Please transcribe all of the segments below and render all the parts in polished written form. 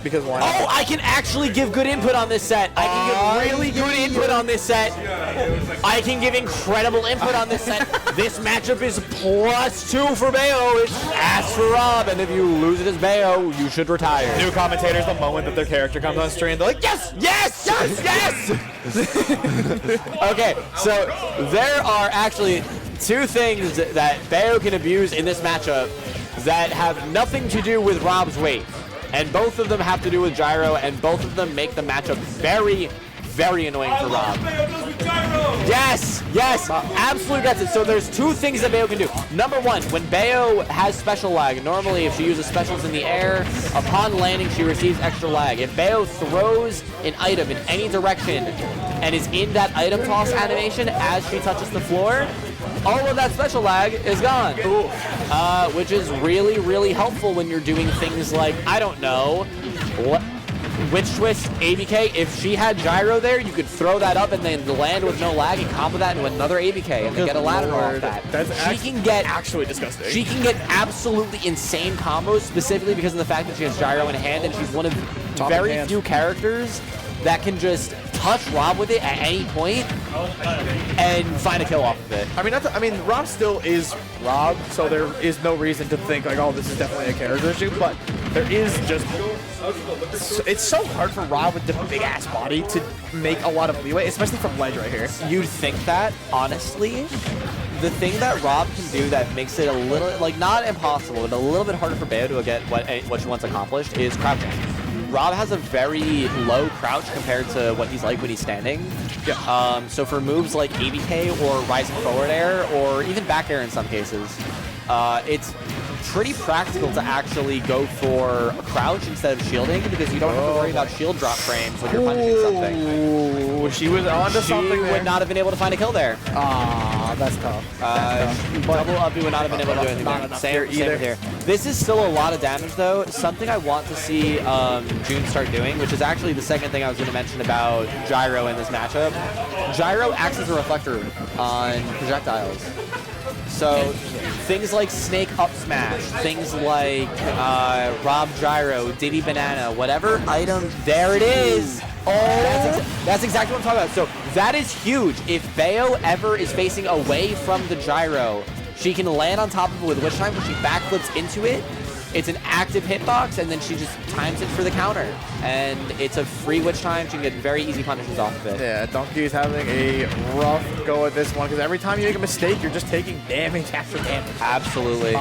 Because why not? Oh, I can actually give good input on this set. I can give really good input on this set. I can give incredible input on this set. This matchup is +2 for Bayo. It's ass for Rob, and if you lose it as Bayo, you should retire. New commentators, the moment that their character comes on stream, they're like, yes, yes, yes, yes! Okay, so there are actually 2 things that Bayo can abuse in this matchup that have nothing to do with Rob's weight. And both of them have to do with gyro, and both of them make the matchup very, very annoying for Rob. Yes, yes, absolutely gets it. So there's 2 things that Bayo can do. Number 1, when Bayo has special lag, normally if she uses specials in the air, upon landing she receives extra lag. If Bayo throws an item in any direction and is in that item toss animation as she touches the floor, all of that special lag is gone, which is really, really helpful when you're doing things like, I don't know, Witch Twist, ABK. If she had gyro there, you could throw that up and then land with no lag and combo that into another ABK and then get a ladder off that. That's actually disgusting. She can get absolutely insane combos, specifically because of the fact that she has gyro in hand, and she's one of very few characters that can just touch Rob with it at any point and find a kill off of it. I mean, Rob still is Rob, so there is no reason to think like, oh, this is definitely a character issue, but there is just, it's so hard for Rob with the big ass body to make a lot of leeway, especially from ledge right here. You'd think that, honestly. The thing that Rob can do that makes it a little, like, not impossible, but a little bit harder for Bayo to get what she wants accomplished is crouching. Rob has a very low crouch compared to what he's like when he's standing. Yeah. So for moves like ABK or rising forward air or even back air in some cases, it's pretty practical to actually go for a crouch instead of shielding because you don't have to worry about shield drop frames when you're punishing something. Ooh, she was onto something there. She would not have been able to find a kill there. Ah, that's tough. Double up, you would not have been able to do anything there. Same here. This is still a lot of damage, though. Something I want to see June start doing, which is actually the second thing I was going to mention about gyro in this matchup. Gyro acts as a reflector on projectiles. So things like Snake Up Smash, things like Rob Gyro, Diddy Banana, whatever item, there it is. Oh, that's exactly what I'm talking about. So that is huge. If Bayo ever is facing away from the gyro, she can land on top of it with Witch Time. When she backflips into it, it's an active hitbox, and then she just times it for the counter. And it's a free Witch Time. She can get very easy punishes off of it. Yeah, DonkE is having a rough go at this one, because every time you make a mistake, you're just taking damage after damage. Absolutely.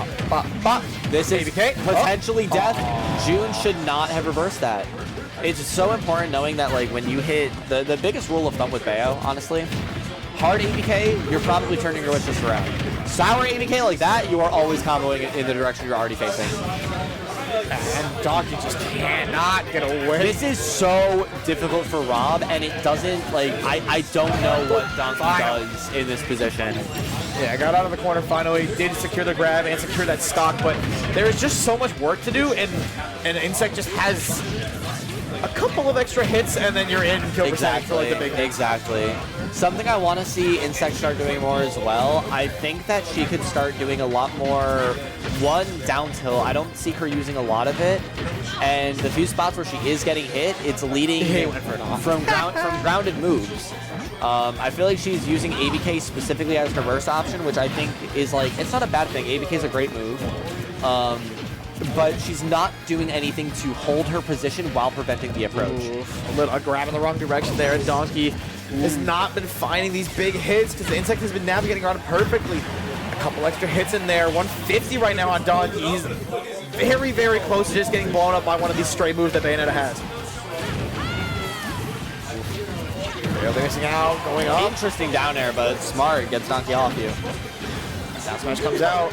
This is potentially death. June should not have reversed that. It's so important knowing that, like, when you hit the biggest rule of thumb with Bayo, honestly, hard ABK, you're probably turning your Witch Twist around. Sour ABK like that, you are always comboing in the direction you're already facing. And DonkE just cannot get away. This is so difficult for Rob, and it doesn't, like, I don't know what DonkE does in this position. Yeah, got out of the corner finally, did secure the grab and secure that stock, but there is just so much work to do, and Insect just has a couple of extra hits, and then you're in kill percentage for like the big hits. Exactly. Something I want to see Insect start doing more as well, I think that she could start doing a lot more, down tilt. I don't see her using a lot of it, and the few spots where she is getting hit, it's leading from grounded moves. I feel like she's using ABK specifically as her burst option, which I think is, like, it's not a bad thing. ABK is a great move. But she's not doing anything to hold her position while preventing the approach. A grab in the wrong direction there. DonkE has not been finding these big hits because the Insect has been navigating around perfectly. A couple extra hits in there. 150 right now on DonkE. He's very, very close to just getting blown up by one of these stray moves that Bayonetta has. Barely missing out, going up. Interesting down air, but it's smart. Gets DonkE off you. Down smash comes out.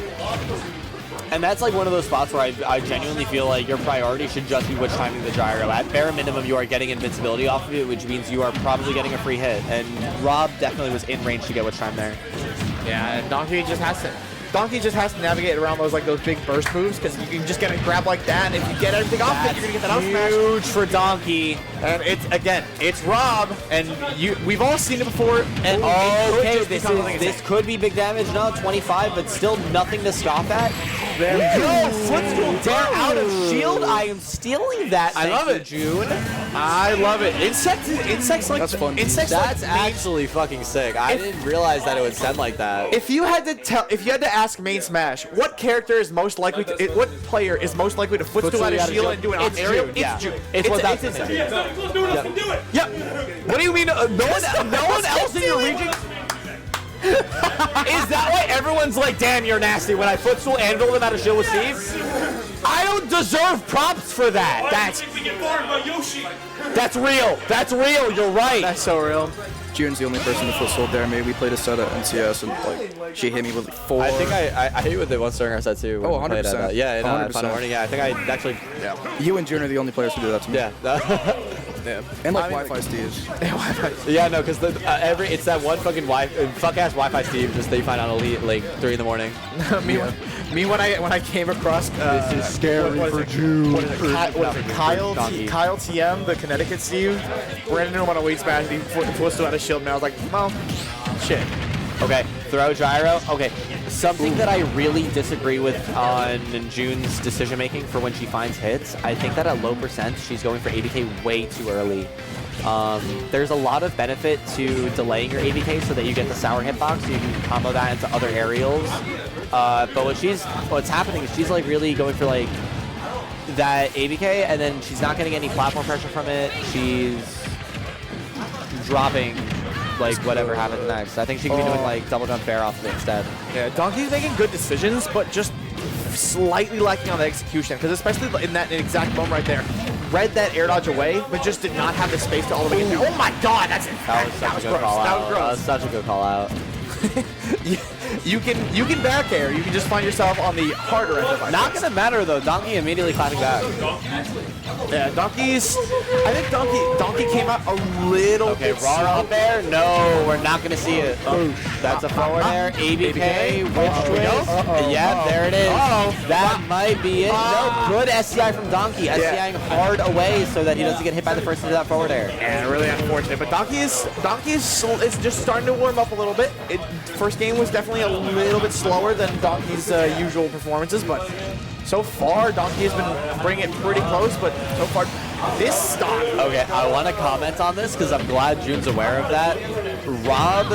And that's like one of those spots where I genuinely feel like your priority should just be Witch Timing the gyro. At bare minimum, you are getting invincibility off of it, which means you are probably getting a free hit. And Rob definitely was in range to get Witch Time there. Yeah, and DonkE just has to navigate around those big burst moves, because you can just get a grab like that, and if you get everything off it, you're gonna get that out smash. Huge for DonkE. And it's Rob, and we've all seen it before. And okay, this could be big damage. No, 25, but still nothing to scoff at. Yo, footstool dare out of shield. I am stealing that. I love it, June. I love it. Insects like That's fun. Insects That's like actually fucking sick. I didn't realize that it would send like that. If you had to ask MaineSmash, what character is most likely to, what player is most likely to footstool out of shield and do an It's aerial? June, yeah. It's June. It's It's Insect. Let's do it. Let's do it. Yep. What do you mean? No one else in your region? Is that why everyone's like, damn, you're nasty when I footstool anvil them out of shield with Steve? I don't deserve props for that. We get bored by Yoshi. That's real. That's real. You're right. That's so real. June's the only person to footstool dare me. We played a set at NCS and like she hit me with like 4. I think I hit you with the one during our set too. Oh, when we played at 100%. yeah, no, 100%. Final Warning. Yeah, I think I actually. You and June are the only players who do that to me. Yeah. And like Wi-Fi Steves. Yeah, no, because it's that one fucking fuck ass Wi-Fi Steve just that you find on Elite like 3 in the morning. Me when I came across This is scary for June. What is it? Kyle Donkey. Kyle TM, the Connecticut Steve, ran into him on a weight smash. And he footstool out of shield, and I was like, well, shit. Okay, throw gyro. Okay, something that I really disagree with on June's decision making for when she finds hits. I think that at low percent, she's going for ABK way too early. There's a lot of benefit to delaying your ABK so that you get the sour hitbox, so you can combo that into other aerials. But what's happening is she's like really going for like that ABK, and then she's not getting any platform pressure from it. She's dropping like whatever happens next. I think she could be doing like double jump fair off of it instead. Yeah, Donkey's making good decisions, but just slightly lacking on the execution. Because especially in that exact moment right there, read that air dodge away, but just did not have the space to all the way get there. Oh my god, that was That was such a good call out. That was gross. That was such a good call out. You can back air. You can just find yourself on the harder end of it. Not gonna matter though. Donkey immediately clapping back. Yeah, I think Donkey came out a little Okay, bit raw slow. up there. No, we're not gonna see it. That's a forward air. ABK, which twist? Yeah, there it is. That might be it. No, good SCI from Donkey. SCIing hard away so that he doesn't get hit by the first into that forward air. Yeah, really unfortunate. But Donkey is just starting to warm up a little bit. First game was definitely a little bit slower than Donkey's usual performances, but so far Donkey has been bringing it pretty close. But so far, this stock. Okay, I want to comment on this because I'm glad June's aware of that. Rob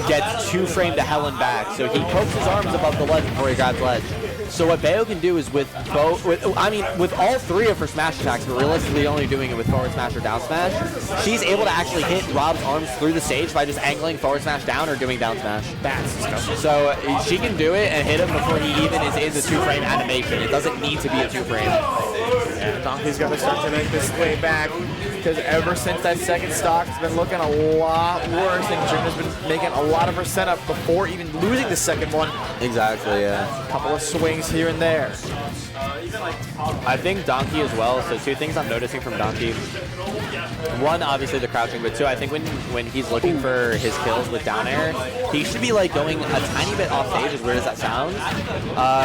gets 2-framed to hell and back, so he pokes his arms above the ledge before he grabs ledge. So what Bayo can do is with all 3 of her smash attacks, but realistically only doing it with forward smash or down smash, she's able to actually hit Rob's arms through the stage by just angling forward smash down or doing down smash. That's disgusting. So she can do it and hit him before he even is in the 2-frame animation. It doesn't need to be a 2-frame. Yeah, Donkey's got to start to make this way back, because ever since that second stock, it's been looking a lot worse, and June has been making a lot of her setup before even losing the second one. Exactly, yeah. A couple of swings here and there. I think Donkey as well. So 2 things I'm noticing from Donkey. 1, obviously the crouching, but 2, I think when he's looking for his kills with down air, he should be like going a tiny bit off stage, as weird as that sounds.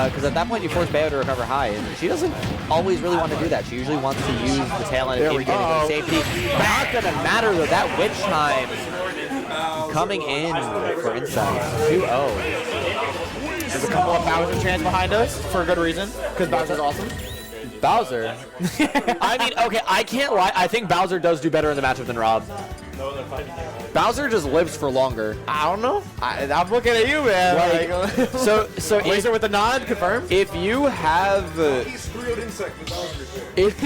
Because at that point you force Bayo to recover high, and she doesn't always really want to do that. She usually wants to use the tail end of ABK to go to safety. Not gonna matter though. That witch time coming in for Insect. 2-0. There's a couple of Bowser chants behind us for a good reason, because Bowser's awesome. Bowser. I mean, okay, I can't lie. I think Bowser does do better in the matchup than Rob. Bowser just lives for longer. I don't know. I'm looking at you, man. Like, So Laser with the nod, confirmed. if you have if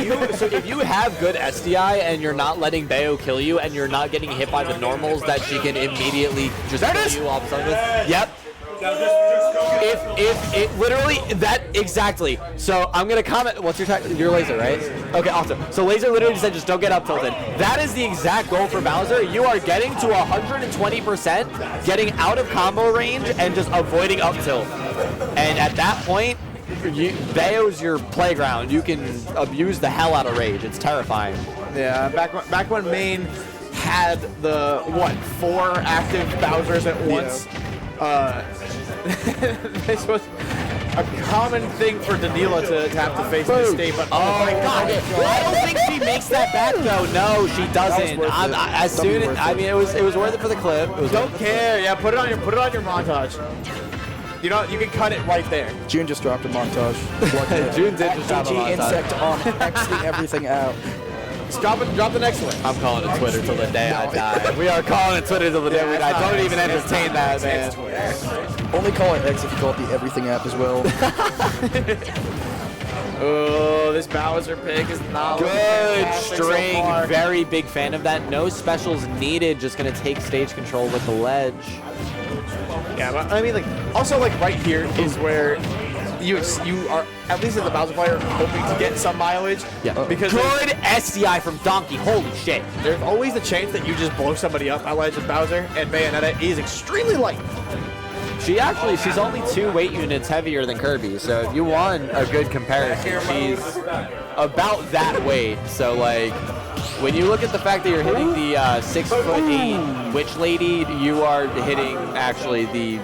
you have good SDI and you're not letting Bayo kill you and you're not getting hit by the normals that she can immediately just kill you all of a sudden with. Yep. If it literally that exactly. So I'm gonna comment. What's your laser, right? Okay, awesome. So laser literally said just don't get up tilted. That is the exact goal for Bowser. You are getting to 120%, getting out of combo range and just avoiding up tilt. And at that point, Bayo's your playground. You can abuse the hell out of rage. It's terrifying. Yeah, back when Maine had the 4 active Bowsers at once. This was a common thing for Danila to have to face this state, but oh my god! I don't think she makes that back though. No, she doesn't. It was worth it for the clip. It was don't care. Yeah, put it on your montage. You know, you can cut it right there. June just dropped a montage. June did just drop a DG montage. insect on X the everything out. Just drop the next one. I'm calling it Twitter till the day I die. We are calling it Twitter till the day we die. Don't even entertain that, man. Only call it X if you call it the everything app as well. Oh, this Bowser pick is not looking Good fantastic so string. far. Very big fan of that. No specials needed. Just going to take stage control with the ledge. Yeah, but I mean, like, also, like, right here is where you are, at least as a Bowser player, hoping to get some mileage. Yeah. Because Good SDI from DonkE. Holy shit. there's always the chance that you just blow somebody up at ledge with Bowser, and Bayonetta is extremely light. She's only 2 weight units heavier than Kirby, so if you want a good comparison, she's about that weight. So, like, when you look at the fact that you're hitting the 6'8" witch lady, you are hitting actually the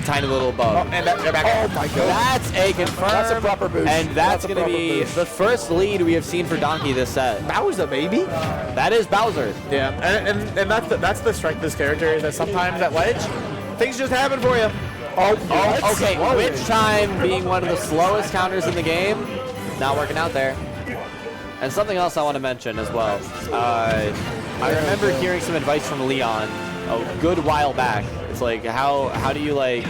tiny little bug. And they're back. Oh my god. That's a confirm. That's a proper boost. And that's That's a going to proper be boost. the first lead we have seen for DonkE this set. Bowser, baby. That is Bowser. Yeah, and that's the strength of this character, is that sometimes at ledge, things just happen for you. Oh, okay. Witch time being one of the slowest counters in the game. Not working out there. And something else I want to mention as well. I remember hearing some advice from Leon a good while back. It's like, how do you, like,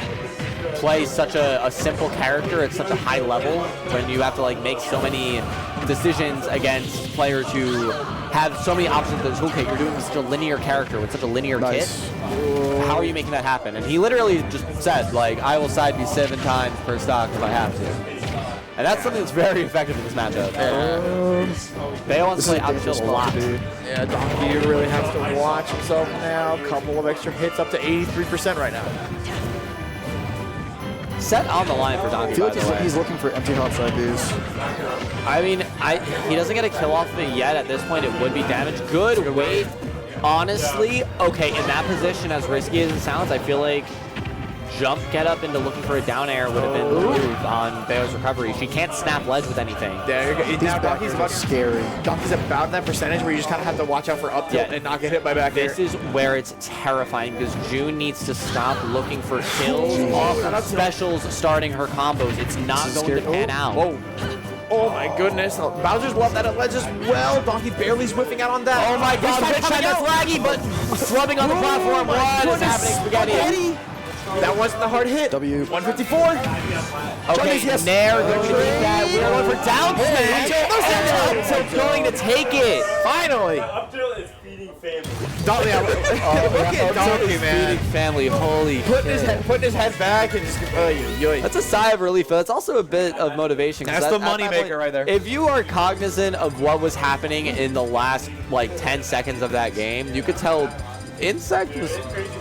play such a simple character at such a high level when you have to, like, make so many decisions against players who have so many options in the toolkit? You're doing such a linear character with such a linear kit. How are you making that happen? And he literally just said, like, I will side B 7 times per stock if I have to. And that's something that's very effective in this matchup. Bayo wants to play outfield a lot. Yeah, DonkE really has to watch himself now. A couple of extra hits, up to 83% right now. Set on the line for DonkE, I feel by like the way. he's looking for empty hot side Bs. I mean, he doesn't get a kill off of it yet. At this point, it would be damage. Good weight. Honestly, okay, in that position, as risky as it sounds, I feel like jump get up into looking for a down air would have been the move on Bayo's recovery. She can't snap ledge with anything. Now DonkE's about Scary. DonkE's about that percentage where you just kind of have to watch out for up tilt Yeah. and not get hit by back air. This is where it's terrifying because June needs to stop looking for kills off of specials starting her combos. It's not going to pan out. Whoa. Oh my goodness. Bowser's love that at ledge as well. DonkE barely whiffing out on that. Oh my god, This Rich time that's laggy, but slubbing on the platform. What is happening, Spaghetti? That wasn't the hard hit. W. 154. Okay, yes. Nair going to beat that. We're going for down smash. So it's going to take it. Finally. Up till it's feeding family. Look at DonkE, man. Feeding family, holy Putting his head back and just. That's a sigh of relief, but it's also a bit of motivation. 'cause That's the at that moneymaker point, right there. If you are cognizant of what was happening in the last, like, 10 seconds of that game, you could tell Insect was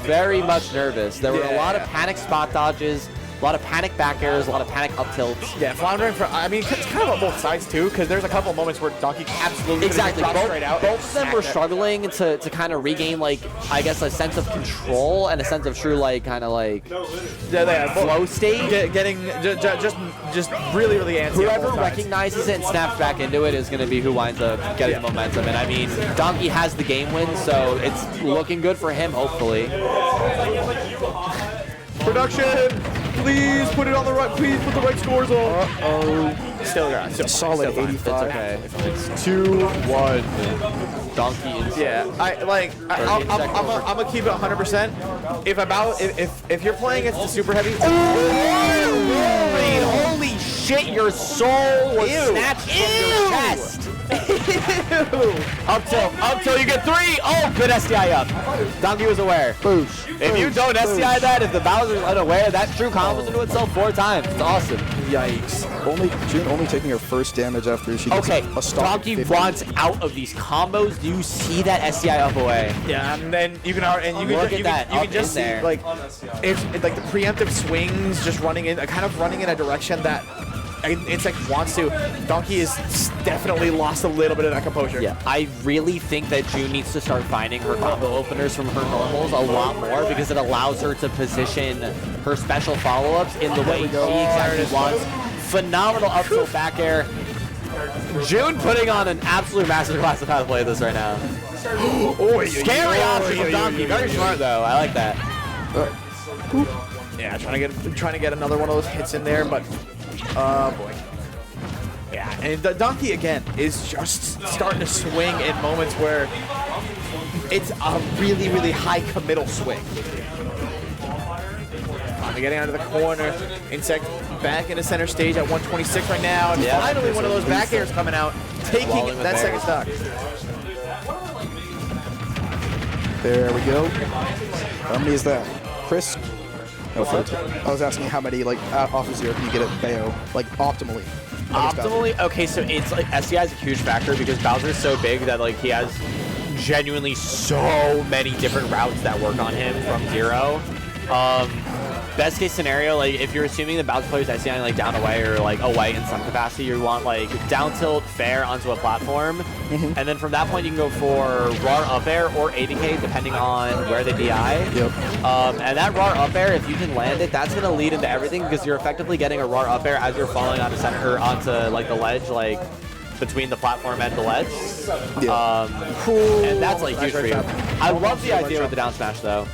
very much nervous. There were a lot of panic spot dodges, a lot of panic back airs, a lot of panic up tilts. Yeah, floundering for. I mean, it's kind of on both sides too, because there's a couple of moments where DonkE absolutely Exactly. dropped straight out. Both of them were Smacked it. struggling to kind of regain, like, I guess, a sense of control and a sense of true, like, kind of like flow state. Getting just really antsy. Whoever on both sides. recognizes it and snaps back into it is going to be who winds up getting the momentum. And I mean, DonkE has the game win, so it's looking good for him, hopefully. Production, please put it on the right. Please put the right scores on. Still, yeah, Solid still fine. 85. Okay. It's 2-1. DonkE is. Yeah, I'm gonna keep it 100%. If you're playing against the super heavy, Holy shit, your soul was snatched from your chest. Up till you get 3. Oh, good SDI up. DonkE was aware. Boosh. If you don't SDI that, if the Bowser's unaware, that true combos into itself 4 times. It's awesome. Yikes. June only taking her first damage after she gets Okay, a stock. of DonkE 50. wants out of these combos. Do you see that SDI up away? yeah, and then you can Look at that, you up can just in see there. like it's like the preemptive swings just running in, kind of running in a direction that Insect wants to. DonkE is definitely lost a little bit of that composure. Yeah, I really think that June needs to start finding her combo openers from her normals a lot more because it allows her to position her special follow-ups in the way she exactly wants. Phenomenal up tilt back air. June putting on an absolute masterclass of how to play this right now. Scary option from DonkE. Very smart though. I like that. Yeah, trying to get another one of those hits in there, but oh boy. Yeah, and the DonkE again is just starting to swing in moments where it's a really, really high committal swing. Finally getting out of the corner. Insect back into center stage at 126 right now, and finally one of those back airs coming out, taking that second stock. There we go. How many is that? Chris? No, I was asking how many, like, off of 0 can you get at Bayo, like, optimally? Optimally? Okay, so it's like SCI is a huge factor because Bowser is so big that like he has genuinely so many different routes that work on him from 0. Best case scenario, like if you're assuming the Bowser player's SCI like down away or like away in some capacity, you want like down tilt fair onto a platform, and then from that point you can go for RAR up air or ADK depending on where they DI. Yep. And that RAR up air, if you can land it, that's gonna lead into everything because you're effectively getting a RAR up air as you're falling onto center or onto like the ledge, like between the platform and the ledge. Yeah. And that's like huge for you. I love the idea with the down smash though.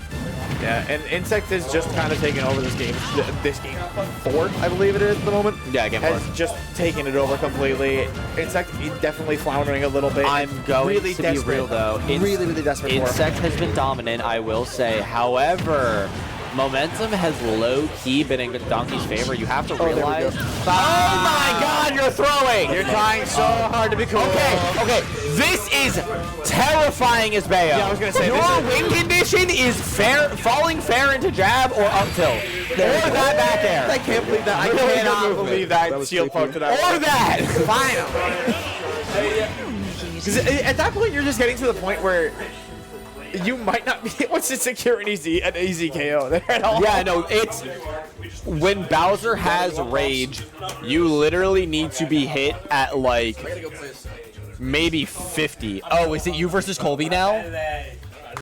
Yeah, and Insect is just kind of taking over this game. This game 4, I believe it is at the moment. Yeah, game 4. Has just taken it over completely. Insect definitely floundering a little bit. I'm going really to desperate. be real though. Really desperate for him. Insect has been dominant, I will say. However, momentum has low-key been in DonkE's favor. You have to realize. Oh my God, you're throwing! You're trying so hard to be cool. Okay. This is terrifying as Bayo. Yeah, I was gonna say, your win condition is falling fair into jab or up tilt. Or that back air. I can't believe that. I Really cannot good believe That that was shield poke to that. Or that! Finally. Because at that point, you're just getting to the point where you might not be able to secure an easy KO there at all. Yeah, no, it's when Bowser has rage, you literally need to be hit at like maybe 50. Oh, is it you versus Colby now?